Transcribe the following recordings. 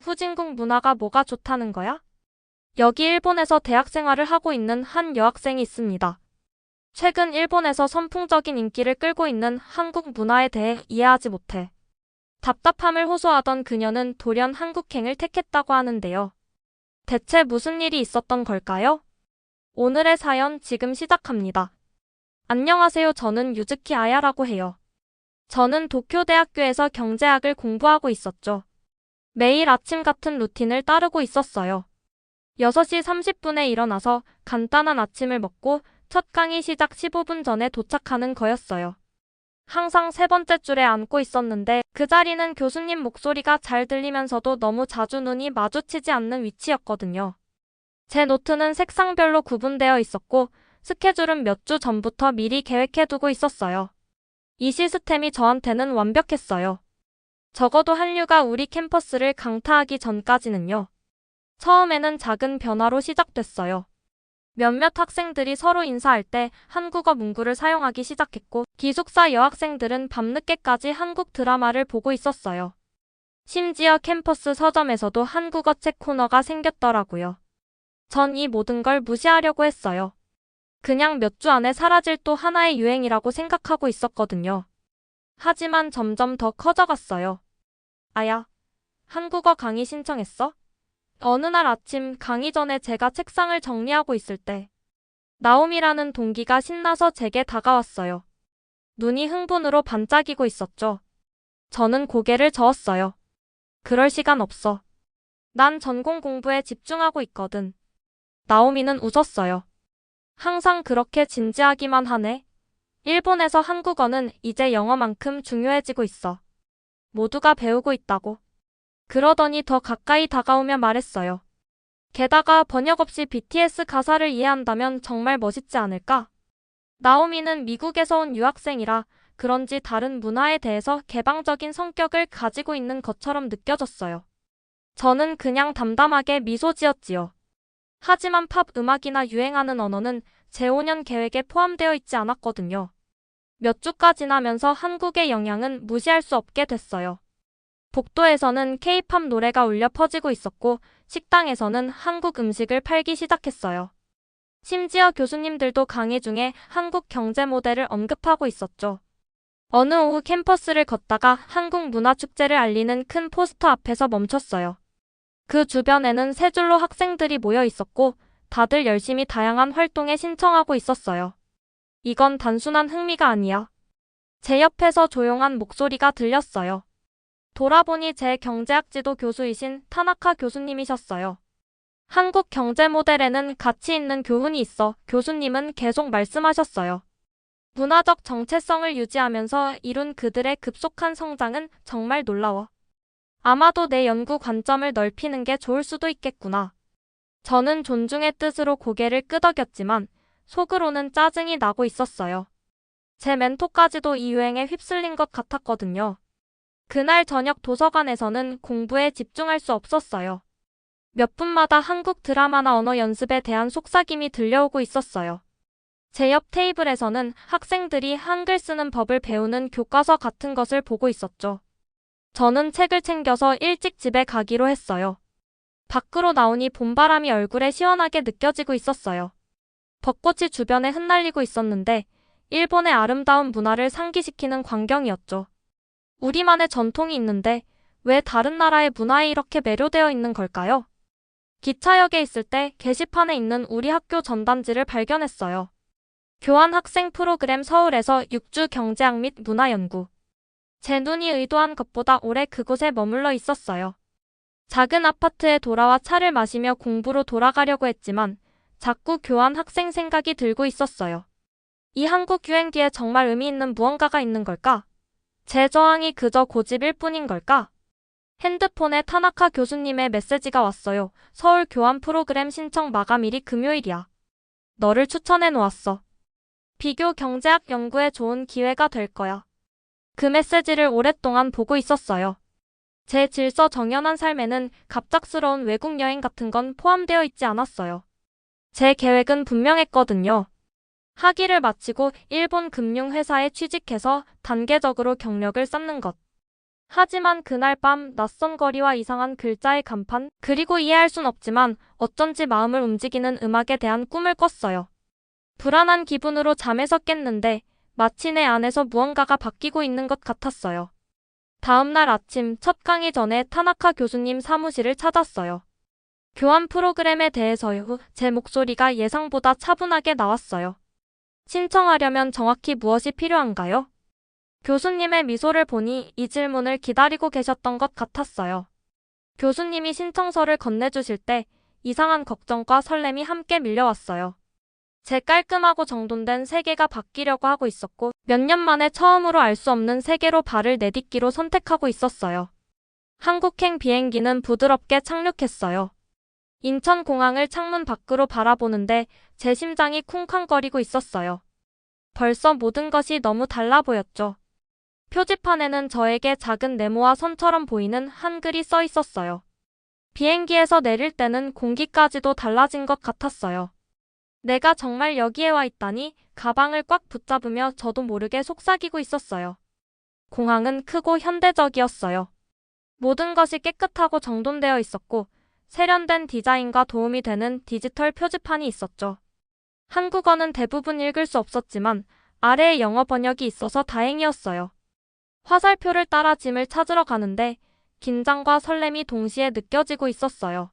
후진국 문화가 뭐가 좋다는 거야? 여기 일본에서 대학 생활을 하고 있는 한 여학생이 있습니다. 최근 일본에서 선풍적인 인기를 끌고 있는 한국 문화에 대해 이해하지 못해 답답함을 호소하던 그녀는 돌연 한국행을 택했다고 하는데요. 대체 무슨 일이 있었던 걸까요? 오늘의 사연 지금 시작합니다. 안녕하세요. 저는 유즈키 아야라고 해요. 저는 도쿄대학교에서 경제학을 공부하고 있었죠. 매일 아침 같은 루틴을 따르고 있었어요. 6시 30분에 일어나서 간단한 아침을 먹고 첫 강의 시작 15분 전에 도착하는 거였어요. 항상 세 번째 줄에 앉고 있었는데 그 자리는 교수님 목소리가 잘 들리면서도 너무 자주 눈이 마주치지 않는 위치였거든요. 제 노트는 색상별로 구분되어 있었고 스케줄은 몇 주 전부터 미리 계획해두고 있었어요. 이 시스템이 저한테는 완벽했어요. 적어도 한류가 우리 캠퍼스를 강타하기 전까지는요. 처음에는 작은 변화로 시작됐어요. 몇몇 학생들이 서로 인사할 때 한국어 문구를 사용하기 시작했고 기숙사 여학생들은 밤늦게까지 한국 드라마를 보고 있었어요. 심지어 캠퍼스 서점에서도 한국어 책 코너가 생겼더라고요. 전 이 모든 걸 무시하려고 했어요. 그냥 몇 주 안에 사라질 또 하나의 유행이라고 생각하고 있었거든요. 하지만 점점 더 커져갔어요. 아야, 한국어 강의 신청했어? 어느 날 아침 강의 전에 제가 책상을 정리하고 있을 때 나옴이라는 동기가 신나서 제게 다가왔어요. 눈이 흥분으로 반짝이고 있었죠. 저는 고개를 저었어요. 그럴 시간 없어. 난 전공 공부에 집중하고 있거든. 나오미는 웃었어요. 항상 그렇게 진지하기만 하네. 일본에서 한국어는 이제 영어만큼 중요해지고 있어. 모두가 배우고 있다고. 그러더니 더 가까이 다가오며 말했어요. 게다가 번역 없이 BTS 가사를 이해한다면 정말 멋있지 않을까? 나오미는 미국에서 온 유학생이라 그런지 다른 문화에 대해서 개방적인 성격을 가지고 있는 것처럼 느껴졌어요. 저는 그냥 담담하게 미소 지었지요. 하지만 팝 음악이나 유행하는 언어는 제 5년 계획에 포함되어 있지 않았거든요. 몇 주가 지나면서 한국의 영향은 무시할 수 없게 됐어요. 복도에서는 K-팝 노래가 울려 퍼지고 있었고 식당에서는 한국 음식을 팔기 시작했어요. 심지어 교수님들도 강의 중에 한국 경제 모델을 언급하고 있었죠. 어느 오후 캠퍼스를 걷다가 한국 문화축제를 알리는 큰 포스터 앞에서 멈췄어요. 그 주변에는 세 줄로 학생들이 모여 있었고 다들 열심히 다양한 활동에 신청하고 있었어요. 이건 단순한 흥미가 아니야. 제 옆에서 조용한 목소리가 들렸어요. 돌아보니 제 경제학 지도 교수이신 타나카 교수님이셨어요. 한국 경제 모델에는 가치 있는 교훈이 있어 교수님은 계속 말씀하셨어요. 문화적 정체성을 유지하면서 이룬 그들의 급속한 성장은 정말 놀라워. 아마도 내 연구 관점을 넓히는 게 좋을 수도 있겠구나. 저는 존중의 뜻으로 고개를 끄덕였지만 속으로는 짜증이 나고 있었어요. 제 멘토까지도 이 유행에 휩쓸린 것 같았거든요. 그날 저녁 도서관에서는 공부에 집중할 수 없었어요. 몇 분마다 한국 드라마나 언어 연습에 대한 속삭임이 들려오고 있었어요. 제 옆 테이블에서는 학생들이 한글 쓰는 법을 배우는 교과서 같은 것을 보고 있었죠. 저는 책을 챙겨서 일찍 집에 가기로 했어요. 밖으로 나오니 봄바람이 얼굴에 시원하게 느껴지고 있었어요. 벚꽃이 주변에 흩날리고 있었는데 일본의 아름다운 문화를 상기시키는 광경이었죠. 우리만의 전통이 있는데 왜 다른 나라의 문화에 이렇게 매료되어 있는 걸까요? 기차역에 있을 때 게시판에 있는 우리 학교 전단지를 발견했어요. 교환학생 프로그램 서울에서 6주 경제학 및 문화연구. 제 눈이 의도한 것보다 오래 그곳에 머물러 있었어요. 작은 아파트에 돌아와 차를 마시며 공부로 돌아가려고 했지만 자꾸 교환학생 생각이 들고 있었어요. 이 한국 유행 뒤에 정말 의미 있는 무언가가 있는 걸까? 제 저항이 그저 고집일 뿐인 걸까? 핸드폰에 타나카 교수님의 메시지가 왔어요. 서울 교환 프로그램 신청 마감일이 금요일이야. 너를 추천해 놓았어. 비교 경제학 연구에 좋은 기회가 될 거야. 그 메시지를 오랫동안 보고 있었어요. 제 질서 정연한 삶에는 갑작스러운 외국 여행 같은 건 포함되어 있지 않았어요. 제 계획은 분명했거든요. 학위를 마치고 일본 금융회사에 취직해서 단계적으로 경력을 쌓는 것. 하지만 그날 밤 낯선 거리와 이상한 글자의 간판, 그리고 이해할 순 없지만 어쩐지 마음을 움직이는 음악에 대한 꿈을 꿨어요. 불안한 기분으로 잠에서 깼는데 마치 내 안에서 무언가가 바뀌고 있는 것 같았어요. 다음날 아침 첫 강의 전에 타나카 교수님 사무실을 찾았어요. 교환 프로그램에 대해서요. 제 목소리가 예상보다 차분하게 나왔어요. 신청하려면 정확히 무엇이 필요한가요? 교수님의 미소를 보니 이 질문을 기다리고 계셨던 것 같았어요. 교수님이 신청서를 건네주실 때 이상한 걱정과 설렘이 함께 밀려왔어요. 제 깔끔하고 정돈된 세계가 바뀌려고 하고 있었고 몇 년 만에 처음으로 알 수 없는 세계로 발을 내딛기로 선택하고 있었어요. 한국행 비행기는 부드럽게 착륙했어요. 인천공항을 창문 밖으로 바라보는데 제 심장이 쿵쾅거리고 있었어요. 벌써 모든 것이 너무 달라 보였죠. 표지판에는 저에게 작은 네모와 선처럼 보이는 한글이 써 있었어요. 비행기에서 내릴 때는 공기까지도 달라진 것 같았어요. 내가 정말 여기에 와 있다니 가방을 꽉 붙잡으며 저도 모르게 속삭이고 있었어요. 공항은 크고 현대적이었어요. 모든 것이 깨끗하고 정돈되어 있었고 세련된 디자인과 도움이 되는 디지털 표지판이 있었죠. 한국어는 대부분 읽을 수 없었지만 아래에 영어 번역이 있어서 다행이었어요. 화살표를 따라 짐을 찾으러 가는데 긴장과 설렘이 동시에 느껴지고 있었어요.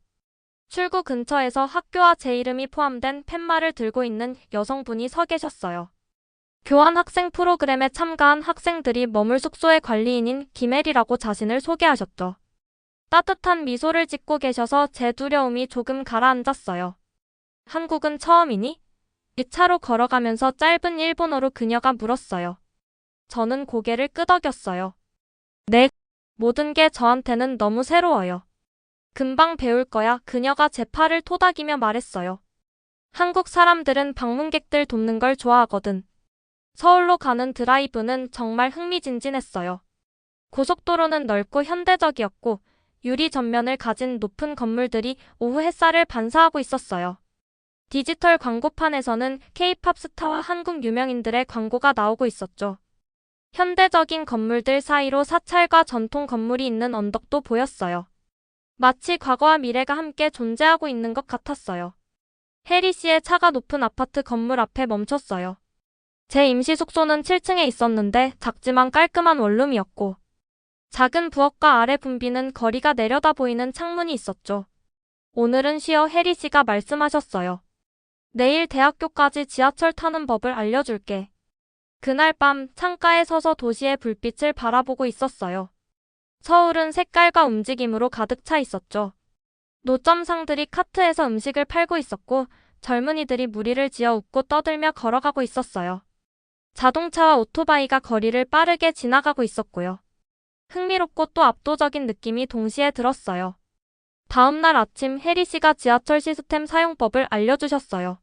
출구 근처에서 학교와 제 이름이 포함된 팻말을 들고 있는 여성분이 서 계셨어요. 교환 학생 프로그램에 참가한 학생들이 머물 숙소의 관리인인 김혜리라고 자신을 소개하셨죠. 따뜻한 미소를 짓고 계셔서 제 두려움이 조금 가라앉았어요. 한국은 처음이니? 2차로 걸어가면서 짧은 일본어로 그녀가 물었어요. 저는 고개를 끄덕였어요. 네, 모든 게 저한테는 너무 새로워요. 금방 배울 거야. 그녀가 제 팔을 토닥이며 말했어요. 한국 사람들은 방문객들 돕는 걸 좋아하거든. 서울로 가는 드라이브는 정말 흥미진진했어요. 고속도로는 넓고 현대적이었고 유리 전면을 가진 높은 건물들이 오후 햇살을 반사하고 있었어요. 디지털 광고판에서는 K-팝 스타와 한국 유명인들의 광고가 나오고 있었죠. 현대적인 건물들 사이로 사찰과 전통 건물이 있는 언덕도 보였어요. 마치 과거와 미래가 함께 존재하고 있는 것 같았어요. 해리 씨의 차가 높은 아파트 건물 앞에 멈췄어요. 제 임시 숙소는 7층에 있었는데 작지만 깔끔한 원룸이었고 작은 부엌과 아래 붐비는 거리가 내려다 보이는 창문이 있었죠. 오늘은 쉬어. 해리 씨가 말씀하셨어요. 내일 대학교까지 지하철 타는 법을 알려줄게. 그날 밤 창가에 서서 도시의 불빛을 바라보고 있었어요. 서울은 색깔과 움직임으로 가득 차 있었죠. 노점상들이 카트에서 음식을 팔고 있었고 젊은이들이 무리를 지어 웃고 떠들며 걸어가고 있었어요. 자동차와 오토바이가 거리를 빠르게 지나가고 있었고요. 흥미롭고 또 압도적인 느낌이 동시에 들었어요. 다음 날 아침 해리 씨가 지하철 시스템 사용법을 알려주셨어요.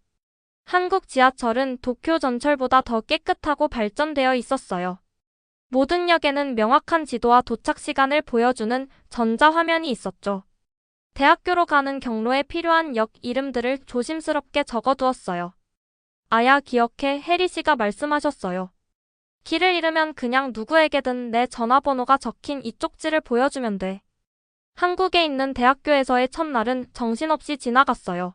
한국 지하철은 도쿄 전철보다 더 깨끗하고 발전되어 있었어요. 모든 역에는 명확한 지도와 도착 시간을 보여주는 전자화면이 있었죠. 대학교로 가는 경로에 필요한 역 이름들을 조심스럽게 적어두었어요. 아야, 기억해. 해리 씨가 말씀하셨어요. 길을 잃으면 그냥 누구에게든 내 전화번호가 적힌 이 쪽지를 보여주면 돼. 한국에 있는 대학교에서의 첫날은 정신없이 지나갔어요.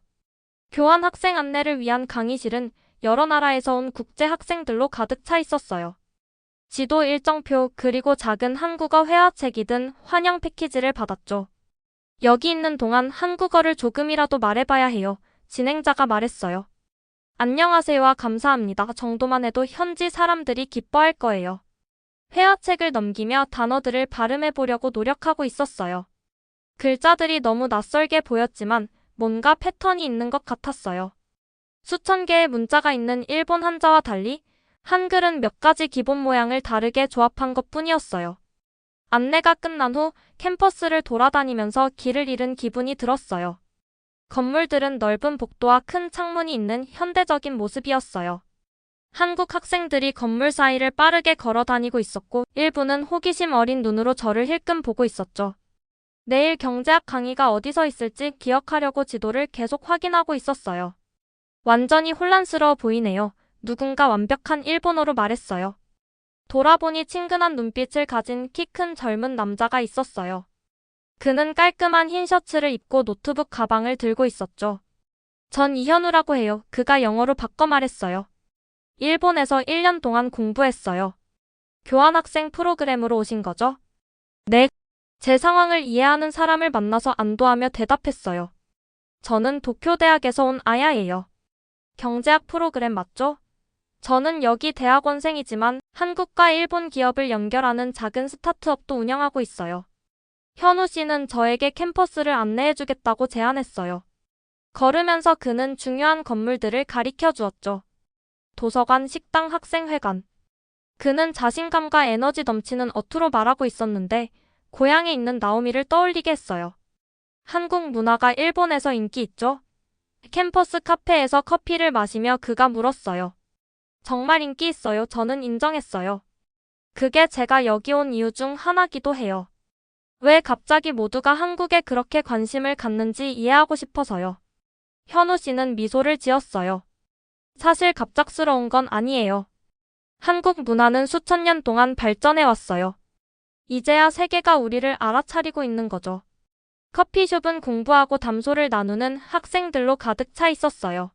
교환 학생 안내를 위한 강의실은 여러 나라에서 온 국제 학생들로 가득 차 있었어요. 지도, 일정표, 그리고 작은 한국어 회화책이 든 환영 패키지를 받았죠. 여기 있는 동안 한국어를 조금이라도 말해봐야 해요. 진행자가 말했어요. 안녕하세요와 감사합니다 정도만 해도 현지 사람들이 기뻐할 거예요. 회화책을 넘기며 단어들을 발음해보려고 노력하고 있었어요. 글자들이 너무 낯설게 보였지만 뭔가 패턴이 있는 것 같았어요. 수천 개의 문자가 있는 일본 한자와 달리 한글은 몇 가지 기본 모양을 다르게 조합한 것뿐이었어요. 안내가 끝난 후 캠퍼스를 돌아다니면서 길을 잃은 기분이 들었어요. 건물들은 넓은 복도와 큰 창문이 있는 현대적인 모습이었어요. 한국 학생들이 건물 사이를 빠르게 걸어 다니고 있었고 일부는 호기심 어린 눈으로 저를 힐끔 보고 있었죠. 내일 경제학 강의가 어디서 있을지 기억하려고 지도를 계속 확인하고 있었어요. 완전히 혼란스러워 보이네요. 누군가 완벽한 일본어로 말했어요. 돌아보니 친근한 눈빛을 가진 키 큰 젊은 남자가 있었어요. 그는 깔끔한 흰 셔츠를 입고 노트북 가방을 들고 있었죠. 전 이현우라고 해요. 그가 영어로 바꿔 말했어요. 일본에서 1년 동안 공부했어요. 교환학생 프로그램으로 오신 거죠? 네. 제 상황을 이해하는 사람을 만나서 안도하며 대답했어요. 저는 도쿄대학에서 온 아야예요. 경제학 프로그램 맞죠? 저는 여기 대학원생이지만 한국과 일본 기업을 연결하는 작은 스타트업도 운영하고 있어요. 현우 씨는 저에게 캠퍼스를 안내해주겠다고 제안했어요. 걸으면서 그는 중요한 건물들을 가리켜 주었죠. 도서관, 식당, 학생회관. 그는 자신감과 에너지 넘치는 어투로 말하고 있었는데 고향에 있는 나오미를 떠올리게 했어요. 한국 문화가 일본에서 인기 있죠? 캠퍼스 카페에서 커피를 마시며 그가 물었어요. 정말 인기 있어요. 저는 인정했어요. 그게 제가 여기 온 이유 중 하나기도 해요. 왜 갑자기 모두가 한국에 그렇게 관심을 갖는지 이해하고 싶어서요. 현우 씨는 미소를 지었어요. 사실 갑작스러운 건 아니에요. 한국 문화는 수천 년 동안 발전해 왔어요. 이제야 세계가 우리를 알아차리고 있는 거죠. 커피숍은 공부하고 담소를 나누는 학생들로 가득 차 있었어요.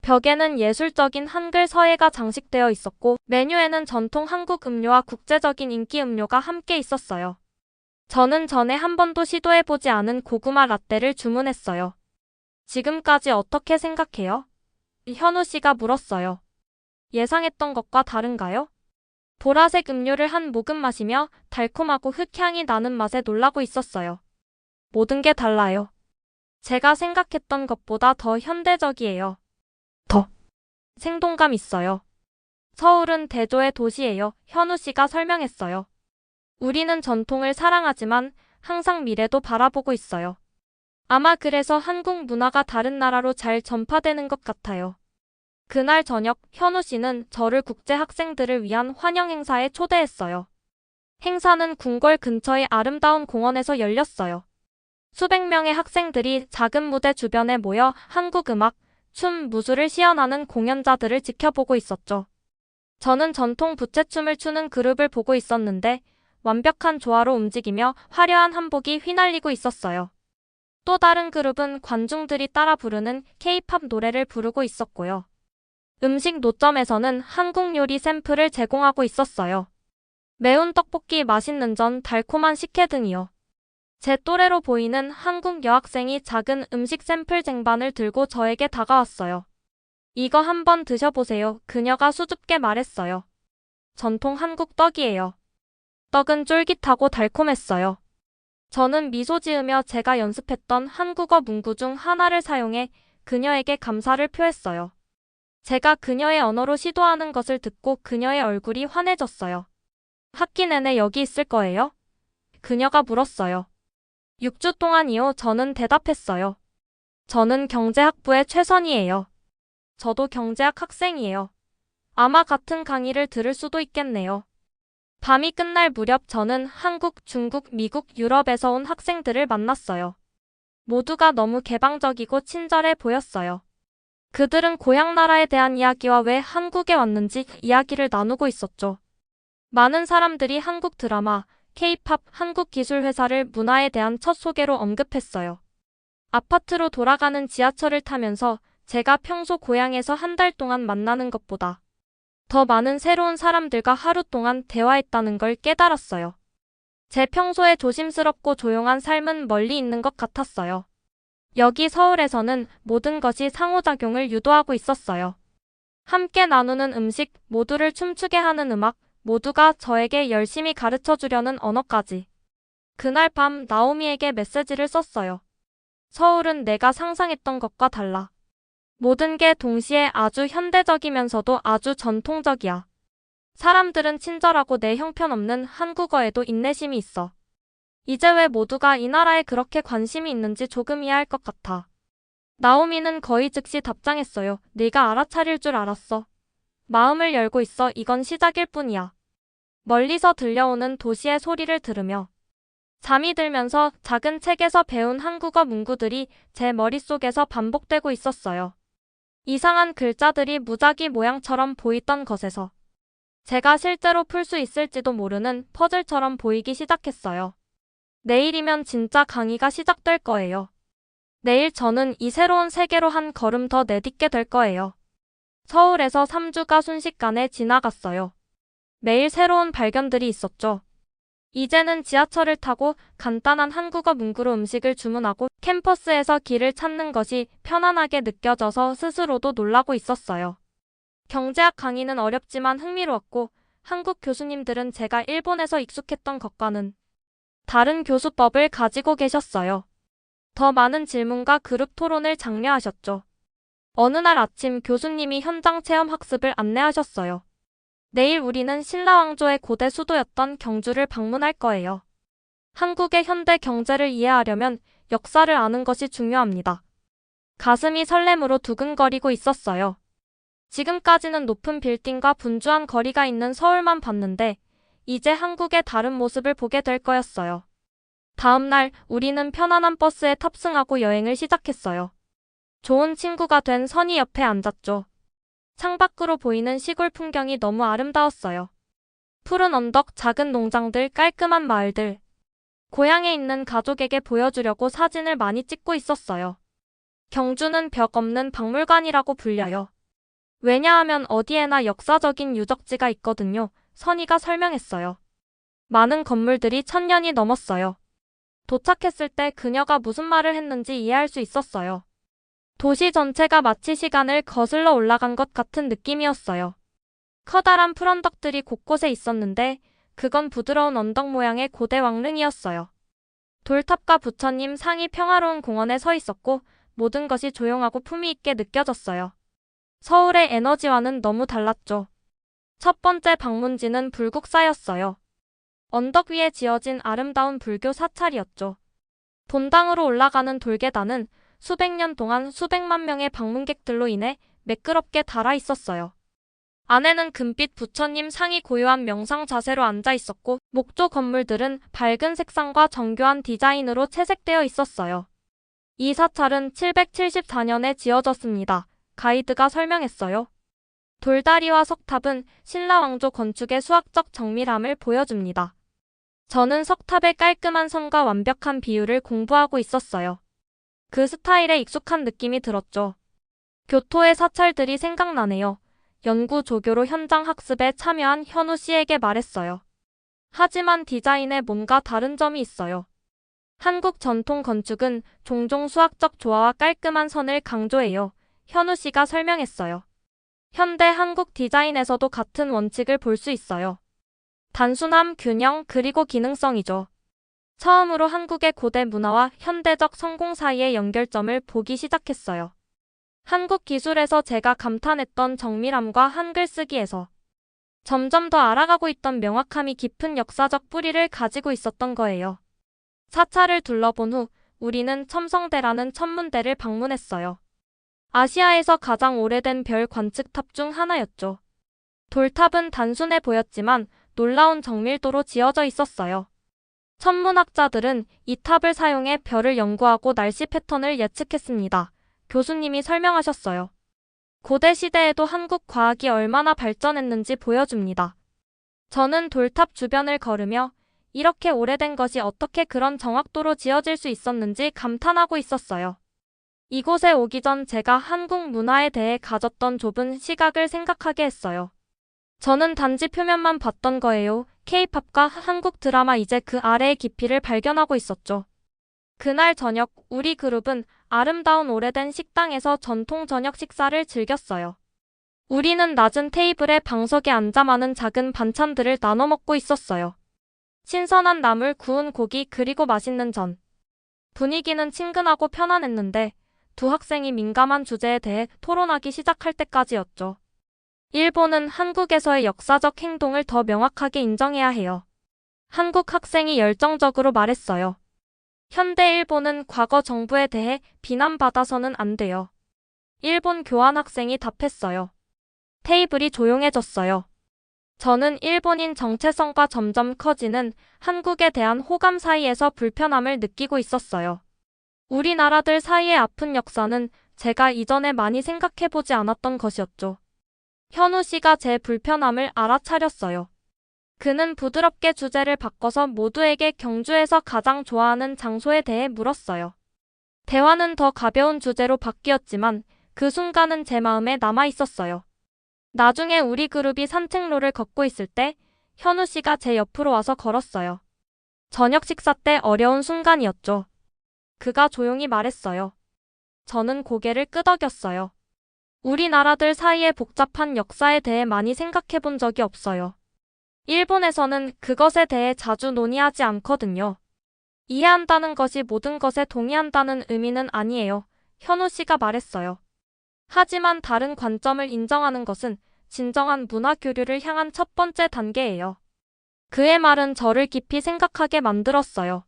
벽에는 예술적인 한글 서예가 장식되어 있었고 메뉴에는 전통 한국 음료와 국제적인 인기 음료가 함께 있었어요. 저는 전에 한 번도 시도해보지 않은 고구마 라떼를 주문했어요. 지금까지 어떻게 생각해요? 현우 씨가 물었어요. 예상했던 것과 다른가요? 보라색 음료를 한 모금 마시며 달콤하고 흙향이 나는 맛에 놀라고 있었어요. 모든 게 달라요. 제가 생각했던 것보다 더 현대적이에요. 더 생동감 있어요. 서울은 대조의 도시예요. 현우 씨가 설명했어요. 우리는 전통을 사랑하지만 항상 미래도 바라보고 있어요. 아마 그래서 한국 문화가 다른 나라로 잘 전파되는 것 같아요. 그날 저녁 현우 씨는 저를 국제 학생들을 위한 환영 행사에 초대했어요. 행사는 궁궐 근처의 아름다운 공원에서 열렸어요. 수백 명의 학생들이 작은 무대 주변에 모여 한국 음악, 춤, 무술을 시연하는 공연자들을 지켜보고 있었죠. 저는 전통 부채춤을 추는 그룹을 보고 있었는데 완벽한 조화로 움직이며 화려한 한복이 휘날리고 있었어요. 또 다른 그룹은 관중들이 따라 부르는 K-팝 노래를 부르고 있었고요. 음식 노점에서는 한국 요리 샘플을 제공하고 있었어요. 매운 떡볶이, 맛있는 전, 달콤한 식혜 등이요. 제 또래로 보이는 한국 여학생이 작은 음식 샘플 쟁반을 들고 저에게 다가왔어요. 이거 한번 드셔보세요. 그녀가 수줍게 말했어요. 전통 한국 떡이에요. 떡은 쫄깃하고 달콤했어요. 저는 미소 지으며 제가 연습했던 한국어 문구 중 하나를 사용해 그녀에게 감사를 표했어요. 제가 그녀의 언어로 시도하는 것을 듣고 그녀의 얼굴이 환해졌어요. 학기 내내 여기 있을 거예요? 그녀가 물었어요. 6주 동안이요. 저는 대답했어요. 저는 경제학부의 최선이에요. 저도 경제학 학생이에요. 아마 같은 강의를 들을 수도 있겠네요. 밤이 끝날 무렵 저는 한국, 중국, 미국, 유럽에서 온 학생들을 만났어요. 모두가 너무 개방적이고 친절해 보였어요. 그들은 고향 나라에 대한 이야기와 왜 한국에 왔는지 이야기를 나누고 있었죠. 많은 사람들이 한국 드라마, K-팝, 한국 기술 회사를 문화에 대한 첫 소개로 언급했어요. 아파트로 돌아가는 지하철을 타면서 제가 평소 고향에서 한 달 동안 만나는 것보다 더 많은 새로운 사람들과 하루 동안 대화했다는 걸 깨달았어요. 제 평소에 조심스럽고 조용한 삶은 멀리 있는 것 같았어요. 여기 서울에서는 모든 것이 상호작용을 유도하고 있었어요. 함께 나누는 음식, 모두를 춤추게 하는 음악, 모두가 저에게 열심히 가르쳐 주려는 언어까지. 그날 밤 나오미에게 메시지를 썼어요. 서울은 내가 상상했던 것과 달라. 모든 게 동시에 아주 현대적이면서도 아주 전통적이야. 사람들은 친절하고 내 형편없는 한국어에도 인내심이 있어. 이제 왜 모두가 이 나라에 그렇게 관심이 있는지 조금 이해할 것 같아. 나오미는 거의 즉시 답장했어요. 네가 알아차릴 줄 알았어. 마음을 열고 있어. 이건 시작일 뿐이야. 멀리서 들려오는 도시의 소리를 들으며 잠이 들면서 작은 책에서 배운 한국어 문구들이 제 머릿속에서 반복되고 있었어요. 이상한 글자들이 무작위 모양처럼 보이던 것에서 제가 실제로 풀 수 있을지도 모르는 퍼즐처럼 보이기 시작했어요. 내일이면 진짜 강의가 시작될 거예요. 내일 저는 이 새로운 세계로 한 걸음 더 내딛게 될 거예요. 서울에서 3주가 순식간에 지나갔어요. 매일 새로운 발견들이 있었죠. 이제는 지하철을 타고 간단한 한국어 문구로 음식을 주문하고 캠퍼스에서 길을 찾는 것이 편안하게 느껴져서 스스로도 놀라고 있었어요. 경제학 강의는 어렵지만 흥미로웠고 한국 교수님들은 제가 일본에서 익숙했던 것과는 다른 교수법을 가지고 계셨어요. 더 많은 질문과 그룹 토론을 장려하셨죠. 어느 날 아침 교수님이 현장 체험 학습을 안내하셨어요. 내일 우리는 신라왕조의 고대 수도였던 경주를 방문할 거예요. 한국의 현대 경제를 이해하려면 역사를 아는 것이 중요합니다. 가슴이 설렘으로 두근거리고 있었어요. 지금까지는 높은 빌딩과 분주한 거리가 있는 서울만 봤는데 이제 한국의 다른 모습을 보게 될 거였어요. 다음 날 우리는 편안한 버스에 탑승하고 여행을 시작했어요. 좋은 친구가 된 선희 옆에 앉았죠. 창밖으로 보이는 시골 풍경이 너무 아름다웠어요. 푸른 언덕, 작은 농장들, 깔끔한 마을들. 고향에 있는 가족에게 보여주려고 사진을 많이 찍고 있었어요. 경주는 벽 없는 박물관이라고 불려요. 왜냐하면 어디에나 역사적인 유적지가 있거든요. 선희가 설명했어요. 많은 건물들이 1000년이 넘었어요. 도착했을 때 그녀가 무슨 말을 했는지 이해할 수 있었어요. 도시 전체가 마치 시간을 거슬러 올라간 것 같은 느낌이었어요. 커다란 풀언덕들이 곳곳에 있었는데 그건 부드러운 언덕 모양의 고대 왕릉이었어요. 돌탑과 부처님 상이 평화로운 공원에 서 있었고 모든 것이 조용하고 품위 있게 느껴졌어요. 서울의 에너지와는 너무 달랐죠. 첫 번째 방문지는 불국사였어요. 언덕 위에 지어진 아름다운 불교 사찰이었죠. 본당으로 올라가는 돌계단은 수백 년 동안 수백만 명의 방문객들로 인해 매끄럽게 닳아 있었어요. 안에는 금빛 부처님 상이 고요한 명상 자세로 앉아 있었고 목조 건물들은 밝은 색상과 정교한 디자인으로 채색되어 있었어요. 이 사찰은 774년에 지어졌습니다. 가이드가 설명했어요. 돌다리와 석탑은 신라왕조 건축의 수학적 정밀함을 보여줍니다. 저는 석탑의 깔끔한 선과 완벽한 비율을 공부하고 있었어요. 그 스타일에 익숙한 느낌이 들었죠. 교토의 사찰들이 생각나네요. 연구 조교로 현장 학습에 참여한 현우 씨에게 말했어요. 하지만 디자인에 뭔가 다른 점이 있어요. 한국 전통 건축은 종종 수학적 조화와 깔끔한 선을 강조해요. 현우 씨가 설명했어요. 현대 한국 디자인에서도 같은 원칙을 볼 수 있어요. 단순함, 균형, 그리고 기능성이죠. 처음으로 한국의 고대 문화와 현대적 성공 사이의 연결점을 보기 시작했어요. 한국 기술에서 제가 감탄했던 정밀함과 한글 쓰기에서 점점 더 알아가고 있던 명확함이 깊은 역사적 뿌리를 가지고 있었던 거예요. 사찰을 둘러본 후 우리는 첨성대라는 천문대를 방문했어요. 아시아에서 가장 오래된 별 관측탑 중 하나였죠. 돌탑은 단순해 보였지만 놀라운 정밀도로 지어져 있었어요. 천문학자들은 이 탑을 사용해 별을 연구하고 날씨 패턴을 예측했습니다. 교수님이 설명하셨어요. 고대 시대에도 한국 과학이 얼마나 발전했는지 보여줍니다. 저는 돌탑 주변을 걸으며 이렇게 오래된 것이 어떻게 그런 정확도로 지어질 수 있었는지 감탄하고 있었어요. 이곳에 오기 전 제가 한국 문화에 대해 가졌던 좁은 시각을 생각하게 했어요. 저는 단지 표면만 봤던 거예요. K-팝과 한국 드라마 이제 그 아래의 깊이를 발견하고 있었죠. 그날 저녁 우리 그룹은 아름다운 오래된 식당에서 전통 저녁 식사를 즐겼어요. 우리는 낮은 테이블에 방석에 앉아 많은 작은 반찬들을 나눠 먹고 있었어요. 신선한 나물, 구운 고기, 그리고 맛있는 전. 분위기는 친근하고 편안했는데 두 학생이 민감한 주제에 대해 토론하기 시작할 때까지였죠. 일본은 한국에서의 역사적 행동을 더 명확하게 인정해야 해요. 한국 학생이 열정적으로 말했어요. 현대 일본은 과거 정부에 대해 비난받아서는 안 돼요. 일본 교환 학생이 답했어요. 테이블이 조용해졌어요. 저는 일본인 정체성과 점점 커지는 한국에 대한 호감 사이에서 불편함을 느끼고 있었어요. 우리나라들 사이의 아픈 역사는 제가 이전에 많이 생각해보지 않았던 것이었죠. 현우 씨가 제 불편함을 알아차렸어요. 그는 부드럽게 주제를 바꿔서 모두에게 경주에서 가장 좋아하는 장소에 대해 물었어요. 대화는 더 가벼운 주제로 바뀌었지만 그 순간은 제 마음에 남아 있었어요. 나중에 우리 그룹이 산책로를 걷고 있을 때 현우 씨가 제 옆으로 와서 걸었어요. 저녁 식사 때 어려운 순간이었죠. 그가 조용히 말했어요. 저는 고개를 끄덕였어요. 우리나라들 사이의 복잡한 역사에 대해 많이 생각해 본 적이 없어요. 일본에서는 그것에 대해 자주 논의하지 않거든요. 이해한다는 것이 모든 것에 동의한다는 의미는 아니에요. 현우 씨가 말했어요. 하지만 다른 관점을 인정하는 것은 진정한 문화 교류를 향한 첫 번째 단계예요. 그의 말은 저를 깊이 생각하게 만들었어요.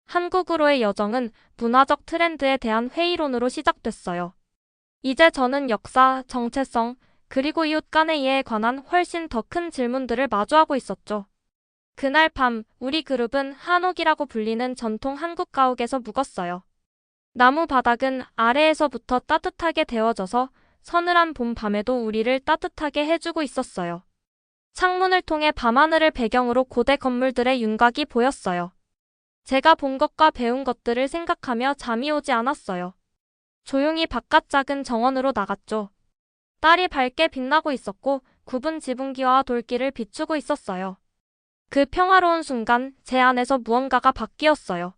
한국으로의 여정은 문화적 트렌드에 대한 회의론으로 시작됐어요. 이제 저는 역사, 정체성, 그리고 이웃 간의 이해에 관한 훨씬 더 큰 질문들을 마주하고 있었죠. 그날 밤 우리 그룹은 한옥이라고 불리는 전통 한국 가옥에서 묵었어요. 나무 바닥은 아래에서부터 따뜻하게 데워져서 서늘한 봄 밤에도 우리를 따뜻하게 해주고 있었어요. 창문을 통해 밤하늘을 배경으로 고대 건물들의 윤곽이 보였어요. 제가 본 것과 배운 것들을 생각하며 잠이 오지 않았어요. 조용히 바깥 작은 정원으로 나갔죠. 딸이 밝게 빛나고 있었고 굽은 지붕기와 돌길을 비추고 있었어요. 그 평화로운 순간 제 안에서 무언가가 바뀌었어요.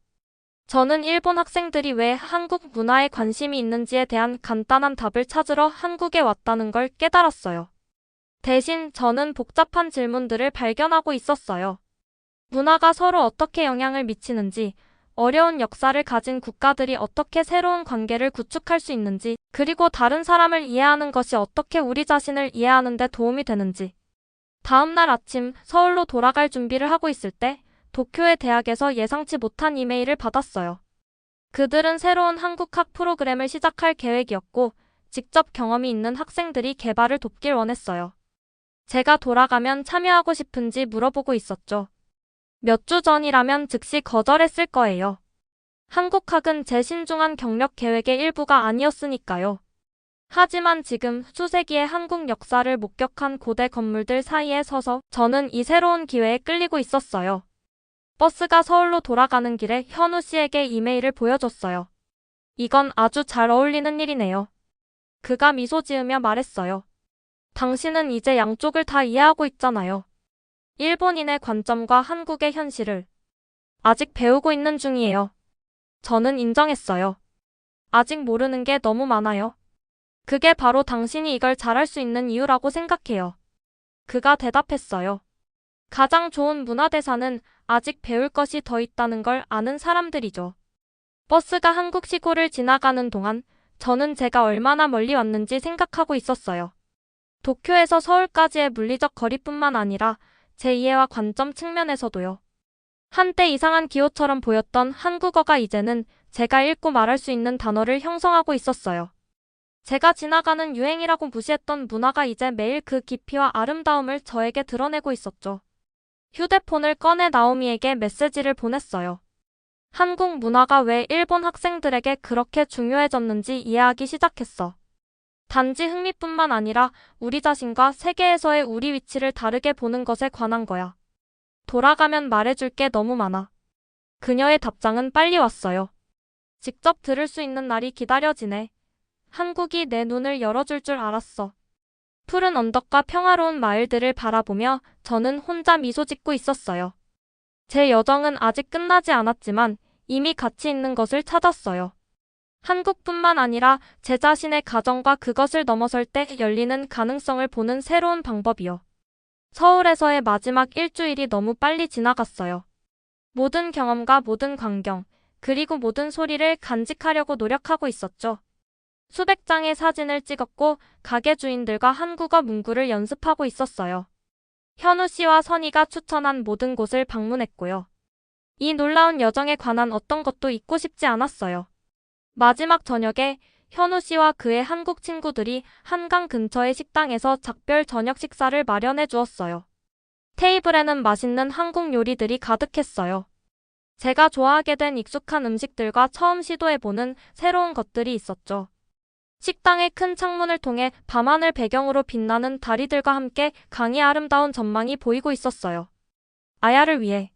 저는 일본 학생들이 왜 한국 문화에 관심이 있는지에 대한 간단한 답을 찾으러 한국에 왔다는 걸 깨달았어요. 대신 저는 복잡한 질문들을 발견하고 있었어요. 문화가 서로 어떻게 영향을 미치는지, 어려운 역사를 가진 국가들이 어떻게 새로운 관계를 구축할 수 있는지, 그리고 다른 사람을 이해하는 것이 어떻게 우리 자신을 이해하는 데 도움이 되는지. 다음 날 아침 서울로 돌아갈 준비를 하고 있을 때 도쿄의 대학에서 예상치 못한 이메일을 받았어요. 그들은 새로운 한국학 프로그램을 시작할 계획이었고 직접 경험이 있는 학생들이 개발을 돕길 원했어요. 제가 돌아가면 참여하고 싶은지 물어보고 있었죠. 몇 주 전이라면 즉시 거절했을 거예요. 한국학은 제 신중한 경력 계획의 일부가 아니었으니까요. 하지만 지금 수세기의 한국 역사를 목격한 고대 건물들 사이에 서서 저는 이 새로운 기회에 끌리고 있었어요. 버스가 서울로 돌아가는 길에 현우 씨에게 이메일을 보여줬어요. 이건 아주 잘 어울리는 일이네요. 그가 미소 지으며 말했어요. 당신은 이제 양쪽을 다 이해하고 있잖아요. 일본인의 관점과 한국의 현실을. 아직 배우고 있는 중이에요. 저는 인정했어요. 아직 모르는 게 너무 많아요. 그게 바로 당신이 이걸 잘할 수 있는 이유라고 생각해요. 그가 대답했어요. 가장 좋은 문화대사는 아직 배울 것이 더 있다는 걸 아는 사람들이죠. 버스가 한국 시골을 지나가는 동안 저는 제가 얼마나 멀리 왔는지 생각하고 있었어요. 도쿄에서 서울까지의 물리적 거리뿐만 아니라 제 이해와 관점 측면에서도요. 한때 이상한 기호처럼 보였던 한국어가 이제는 제가 읽고 말할 수 있는 단어를 형성하고 있었어요. 제가 지나가는 유행이라고 무시했던 문화가 이제 매일 그 깊이와 아름다움을 저에게 드러내고 있었죠. 휴대폰을 꺼내 나오미에게 메시지를 보냈어요. 한국 문화가 왜 일본 학생들에게 그렇게 중요해졌는지 이해하기 시작했어. 단지 흥미뿐만 아니라 우리 자신과 세계에서의 우리 위치를 다르게 보는 것에 관한 거야. 돌아가면 말해줄 게 너무 많아. 그녀의 답장은 빨리 왔어요. 직접 들을 수 있는 날이 기다려지네. 한국이 내 눈을 열어줄 줄 알았어. 푸른 언덕과 평화로운 마을들을 바라보며 저는 혼자 미소 짓고 있었어요. 제 여정은 아직 끝나지 않았지만 이미 가치 있는 것을 찾았어요. 한국뿐만 아니라 제 자신의 가정과 그것을 넘어설 때 열리는 가능성을 보는 새로운 방법이요. 서울에서의 마지막 일주일이 너무 빨리 지나갔어요. 모든 경험과 모든 광경, 그리고 모든 소리를 간직하려고 노력하고 있었죠. 수백 장의 사진을 찍었고 가게 주인들과 한국어 문구를 연습하고 있었어요. 현우 씨와 선희가 추천한 모든 곳을 방문했고요. 이 놀라운 여정에 관한 어떤 것도 잊고 싶지 않았어요. 마지막 저녁에 현우 씨와 그의 한국 친구들이 한강 근처의 식당에서 작별 저녁 식사를 마련해 주었어요. 테이블에는 맛있는 한국 요리들이 가득했어요. 제가 좋아하게 된 익숙한 음식들과 처음 시도해보는 새로운 것들이 있었죠. 식당의 큰 창문을 통해 밤하늘 배경으로 빛나는 다리들과 함께 강이 아름다운 전망이 보이고 있었어요. 아야를 위해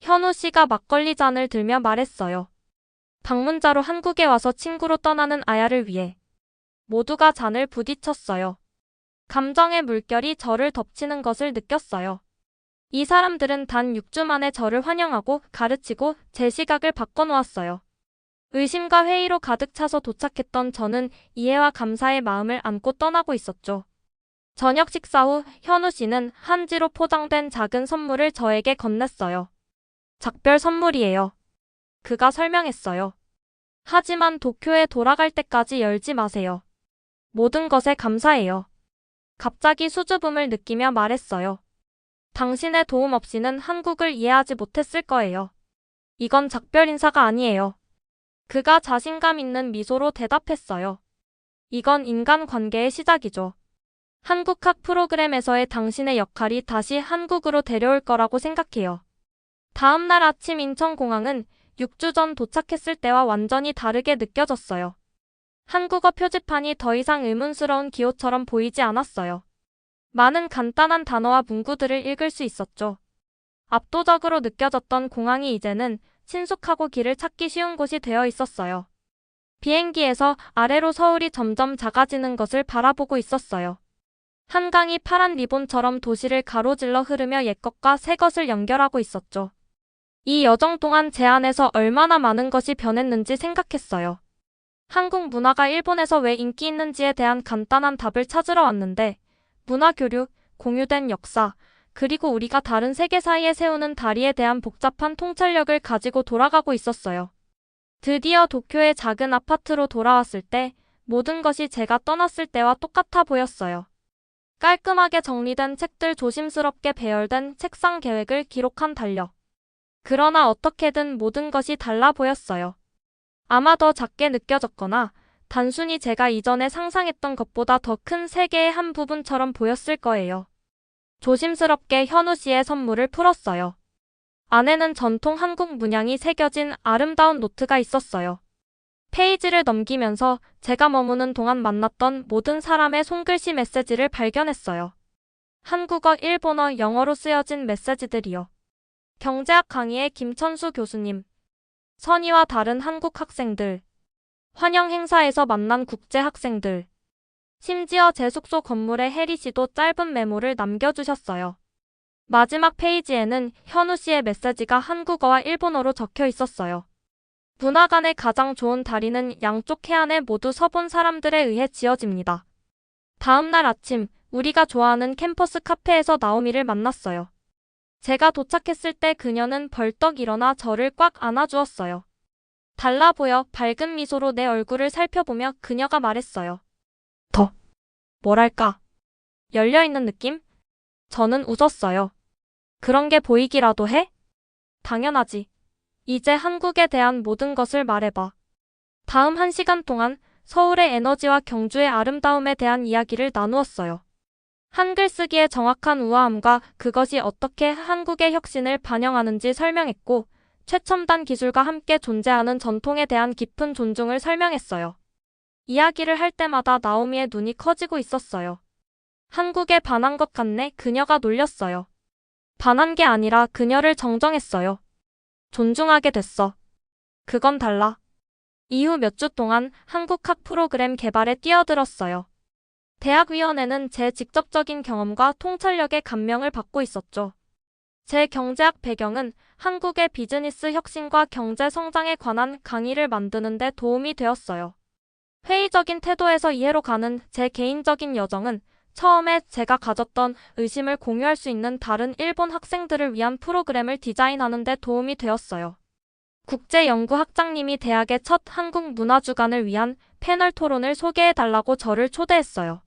현우 씨가 막걸리 잔을 들며 말했어요. 방문자로 한국에 와서 친구로 떠나는 아야를 위해 모두가 잔을 부딪혔어요. 감정의 물결이 저를 덮치는 것을 느꼈어요. 이 사람들은 단 6주 만에 저를 환영하고 가르치고 제 시각을 바꿔놓았어요. 의심과 회의로 가득 차서 도착했던 저는 이해와 감사의 마음을 안고 떠나고 있었죠. 저녁 식사 후 현우 씨는 한지로 포장된 작은 선물을 저에게 건넸어요. 작별 선물이에요. 그가 설명했어요. 하지만 도쿄에 돌아갈 때까지 열지 마세요. 모든 것에 감사해요. 갑자기 수줍음을 느끼며 말했어요. 당신의 도움 없이는 한국을 이해하지 못했을 거예요. 이건 작별 인사가 아니에요. 그가 자신감 있는 미소로 대답했어요. 이건 인간관계의 시작이죠. 한국학 프로그램에서의 당신의 역할이 다시 한국으로 데려올 거라고 생각해요. 다음 날 아침 인천공항은 6주 전 도착했을 때와 완전히 다르게 느껴졌어요. 한국어 표지판이 더 이상 의문스러운 기호처럼 보이지 않았어요. 많은 간단한 단어와 문구들을 읽을 수 있었죠. 압도적으로 느껴졌던 공항이 이제는 친숙하고 길을 찾기 쉬운 곳이 되어 있었어요. 비행기에서 아래로 서울이 점점 작아지는 것을 바라보고 있었어요. 한강이 파란 리본처럼 도시를 가로질러 흐르며 옛것과 새것을 연결하고 있었죠. 이 여정 동안 제 안에서 얼마나 많은 것이 변했는지 생각했어요. 한국 문화가 일본에서 왜 인기 있는지에 대한 간단한 답을 찾으러 왔는데, 문화 교류, 공유된 역사, 그리고 우리가 다른 세계 사이에 세우는 다리에 대한 복잡한 통찰력을 가지고 돌아가고 있었어요. 드디어 도쿄의 작은 아파트로 돌아왔을 때 모든 것이 제가 떠났을 때와 똑같아 보였어요. 깔끔하게 정리된 책들, 조심스럽게 배열된 책상, 계획을 기록한 달력. 그러나 어떻게든 모든 것이 달라 보였어요. 아마 더 작게 느껴졌거나 단순히 제가 이전에 상상했던 것보다 더 큰 세계의 한 부분처럼 보였을 거예요. 조심스럽게 현우 씨의 선물을 풀었어요. 안에는 전통 한국 문양이 새겨진 아름다운 노트가 있었어요. 페이지를 넘기면서 제가 머무는 동안 만났던 모든 사람의 손글씨 메시지를 발견했어요. 한국어, 일본어, 영어로 쓰여진 메시지들이요. 경제학 강의의 김천수 교수님, 선의와 다른 한국 학생들, 환영 행사에서 만난 국제 학생들, 심지어 제 숙소 건물의 혜리 씨도 짧은 메모를 남겨주셨어요. 마지막 페이지에는 현우 씨의 메시지가 한국어와 일본어로 적혀 있었어요. 문화간의 가장 좋은 다리는 양쪽 해안에 모두 서본 사람들에 의해 지어집니다. 다음 날 아침, 우리가 좋아하는 캠퍼스 카페에서 나오미를 만났어요. 제가 도착했을 때 그녀는 벌떡 일어나 저를 꽉 안아주었어요. 달라 보여 밝은 미소로 내 얼굴을 살펴보며 그녀가 말했어요. 더, 뭐랄까, 열려있는 느낌? 저는 웃었어요. 그런 게 보이기라도 해? 당연하지. 이제 한국에 대한 모든 것을 말해봐. 다음 1시간 동안 서울의 에너지와 경주의 아름다움에 대한 이야기를 나누었어요. 한글 쓰기의 정확한 우아함과 그것이 어떻게 한국의 혁신을 반영하는지 설명했고, 최첨단 기술과 함께 존재하는 전통에 대한 깊은 존중을 설명했어요. 이야기를 할 때마다 나오미의 눈이 커지고 있었어요. 한국에 반한 것 같네. 그녀가 놀렸어요. 반한 게 아니라 그녀를 정정했어요. 존중하게 됐어. 그건 달라. 이후 몇 주 동안 한국학 프로그램 개발에 뛰어들었어요. 대학위원회는 제 직접적인 경험과 통찰력에 감명을 받고 있었죠. 제 경제학 배경은 한국의 비즈니스 혁신과 경제 성장에 관한 강의를 만드는 데 도움이 되었어요. 회의적인 태도에서 이해로 가는 제 개인적인 여정은 처음에 제가 가졌던 의심을 공유할 수 있는 다른 일본 학생들을 위한 프로그램을 디자인하는 데 도움이 되었어요. 국제연구학장님이 대학의 첫 한국 문화주간을 위한 패널 토론을 소개해달라고 저를 초대했어요.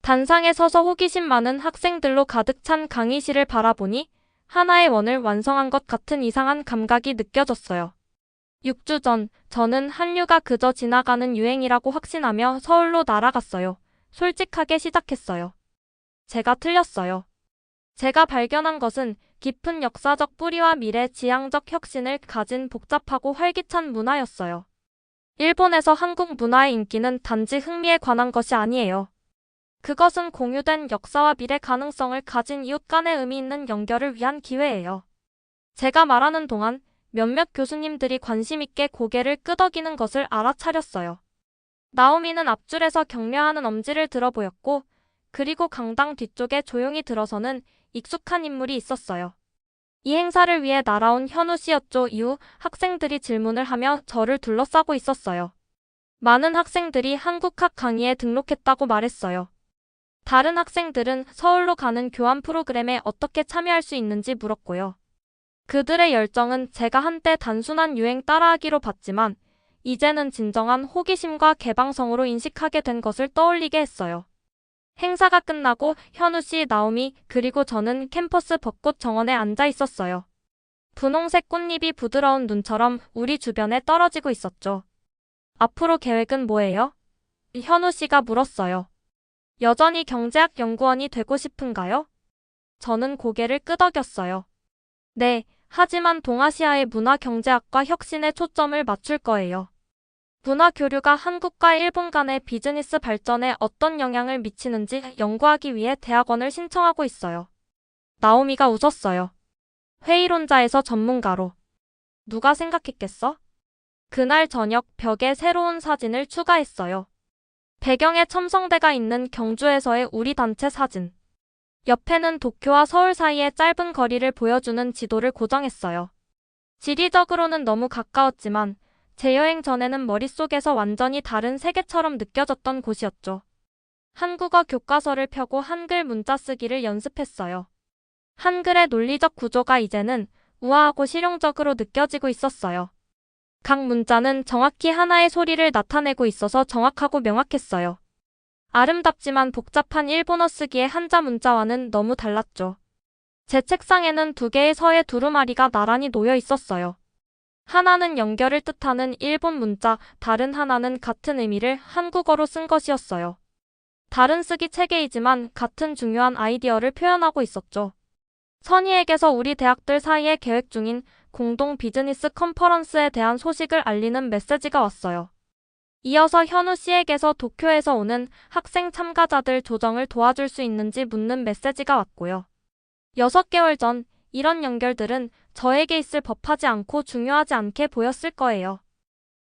단상에 서서 호기심 많은 학생들로 가득 찬 강의실을 바라보니 하나의 원을 완성한 것 같은 이상한 감각이 느껴졌어요. 6주 전, 저는 한류가 그저 지나가는 유행이라고 확신하며 서울로 날아갔어요. 솔직하게 시작했어요. 제가 틀렸어요. 제가 발견한 것은 깊은 역사적 뿌리와 미래 지향적 혁신을 가진 복잡하고 활기찬 문화였어요. 일본에서 한국 문화의 인기는 단지 흥미에 관한 것이 아니에요. 그것은 공유된 역사와 미래 가능성을 가진 이웃 간의 의미 있는 연결을 위한 기회예요. 제가 말하는 동안 몇몇 교수님들이 관심 있게 고개를 끄덕이는 것을 알아차렸어요. 나오미는 앞줄에서 격려하는 엄지를 들어 보였고, 그리고 강당 뒤쪽에 조용히 들어서는 익숙한 인물이 있었어요. 이 행사를 위해 날아온 현우 씨였죠. 이후 학생들이 질문을 하며 저를 둘러싸고 있었어요. 많은 학생들이 한국학 강의에 등록했다고 말했어요. 다른 학생들은 서울로 가는 교환 프로그램에 어떻게 참여할 수 있는지 물었고요. 그들의 열정은 제가 한때 단순한 유행 따라하기로 봤지만 이제는 진정한 호기심과 개방성으로 인식하게 된 것을 떠올리게 했어요. 행사가 끝나고 현우 씨, 나오미, 그리고 저는 캠퍼스 벚꽃 정원에 앉아 있었어요. 분홍색 꽃잎이 부드러운 눈처럼 우리 주변에 떨어지고 있었죠. 앞으로 계획은 뭐예요? 현우 씨가 물었어요. 여전히 경제학 연구원이 되고 싶은가요? 저는 고개를 끄덕였어요. 네, 하지만 동아시아의 문화 경제학과 혁신에 초점을 맞출 거예요. 문화 교류가 한국과 일본 간의 비즈니스 발전에 어떤 영향을 미치는지 연구하기 위해 대학원을 신청하고 있어요. 나오미가 웃었어요. 회의론자에서 전문가로. 누가 생각했겠어? 그날 저녁 벽에 새로운 사진을 추가했어요. 배경에 첨성대가 있는 경주에서의 우리 단체 사진. 옆에는 도쿄와 서울 사이의 짧은 거리를 보여주는 지도를 고정했어요. 지리적으로는 너무 가까웠지만 재여행 전에는 머릿속에서 완전히 다른 세계처럼 느껴졌던 곳이었죠. 한국어 교과서를 펴고 한글 문자 쓰기를 연습했어요. 한글의 논리적 구조가 이제는 우아하고 실용적으로 느껴지고 있었어요. 각 문자는 정확히 하나의 소리를 나타내고 있어서 정확하고 명확했어요. 아름답지만 복잡한 일본어 쓰기의 한자 문자와는 너무 달랐죠. 제 책상에는 두 개의 서예 두루마리가 나란히 놓여 있었어요. 하나는 연결을 뜻하는 일본 문자, 다른 하나는 같은 의미를 한국어로 쓴 것이었어요. 다른 쓰기 체계이지만 같은 중요한 아이디어를 표현하고 있었죠. 선희에게서 우리 대학들 사이에 계획 중인 공동 비즈니스 컨퍼런스에 대한 소식을 알리는 메시지가 왔어요. 이어서 현우 씨에게서 도쿄에서 오는 학생 참가자들 조정을 도와줄 수 있는지 묻는 메시지가 왔고요. 6개월 전 이런 연결들은 저에게 있을 법하지 않고 중요하지 않게 보였을 거예요.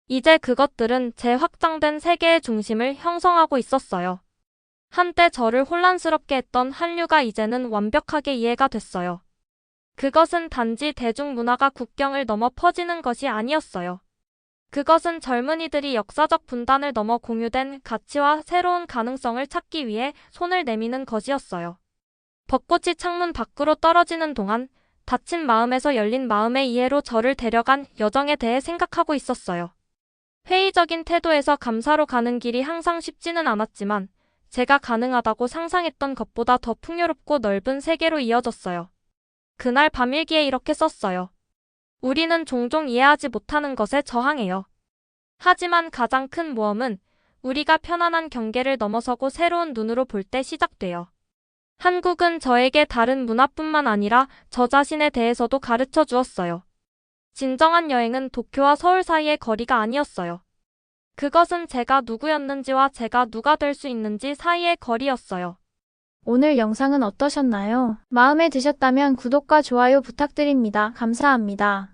이제 그것들은 제 확장된 세계의 중심을 형성하고 있었어요. 한때 저를 혼란스럽게 했던 한류가 이제는 완벽하게 이해가 됐어요. 그것은 단지 대중문화가 국경을 넘어 퍼지는 것이 아니었어요. 그것은 젊은이들이 역사적 분단을 넘어 공유된 가치와 새로운 가능성을 찾기 위해 손을 내미는 것이었어요. 벚꽃이 창문 밖으로 떨어지는 동안 닫힌 마음에서 열린 마음의 이해로 저를 데려간 여정에 대해 생각하고 있었어요. 회의적인 태도에서 감사로 가는 길이 항상 쉽지는 않았지만 제가 가능하다고 상상했던 것보다 더 풍요롭고 넓은 세계로 이어졌어요. 그날 밤일기에 이렇게 썼어요. 우리는 종종 이해하지 못하는 것에 저항해요. 하지만 가장 큰 모험은 우리가 편안한 경계를 넘어서고 새로운 눈으로 볼 때 시작돼요. 한국은 저에게 다른 문화뿐만 아니라 저 자신에 대해서도 가르쳐 주었어요. 진정한 여행은 도쿄와 서울 사이의 거리가 아니었어요. 그것은 제가 누구였는지와 제가 누가 될 수 있는지 사이의 거리였어요. 오늘 영상은 어떠셨나요? 마음에 드셨다면 구독과 좋아요 부탁드립니다. 감사합니다.